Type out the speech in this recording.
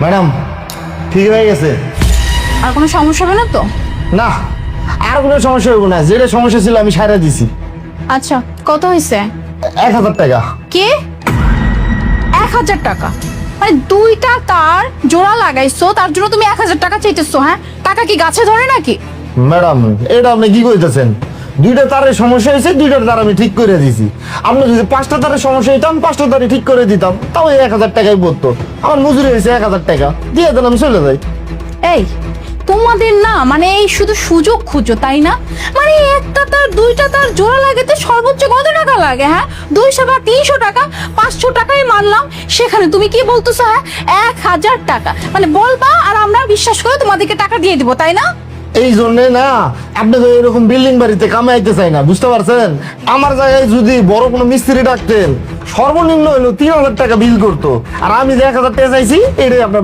Madam ঠিক হয়ে গেছে। আর কোনো সমস্যা হবে না তো? না, আর কোনো সমস্যা হইব না, যেটা সমস্যা ছিল আমি সারা দিছি। আচ্ছা, কত হয়েছে? 1000 টাকা। কে? 1000 টাকা? মানে দুইটা তার জোড়া লাগাইছো, তার জন্য তুমি 1000 টাকা চাইতেছো? হ্যাঁ, টাকা কি গাছে ধরে নাকি? ম্যাডাম এটা আপনি কি কইতেছেন? দুইটা তারের সমস্যা হয়েছে, দুইটা তার আমি ঠিক করে দিছি। আপনি যদি 5টা তারের সমস্যা হইতাম 5টা তারই ঠিক করে দিতাম, তাও এই 1000 টাকাই পড়তো। আমার মজুরি হয়েছে 1000 টাকা, দিয়ে দেন আমি চলে যাই। এই তোমাদের না মানে এই শুধু সুযোগ খুঁজো, তাই না? মানে একটা তার দুইটা তার জোড়া লাগাতে সর্বোচ্চ কত টাকা লাগে? হ্যাঁ, 200 বা 300 টাকা, 500 টাকাই মানলাম, সেখানে তুমি কি বলতেছো? হ্যাঁ, 1000 টাকা মানে বলবা আর আমরা বিশ্বাস করে তোমাদেরকে টাকা দিয়ে দিব, তাই না? এই জন্যে না আপনাকে এরকম বিল্ডিং বাড়িতে কামাইতে চাই না, বুঝতে পারছেন? আমার জায়গায় যদি বড় কোনো মিস্ত্রি ডাকতেন, সর্বনিম্ন হলো 3000 টাকা বিল করতো, আর আমি যে 1000 টাকা চাইছি এটাই আপনার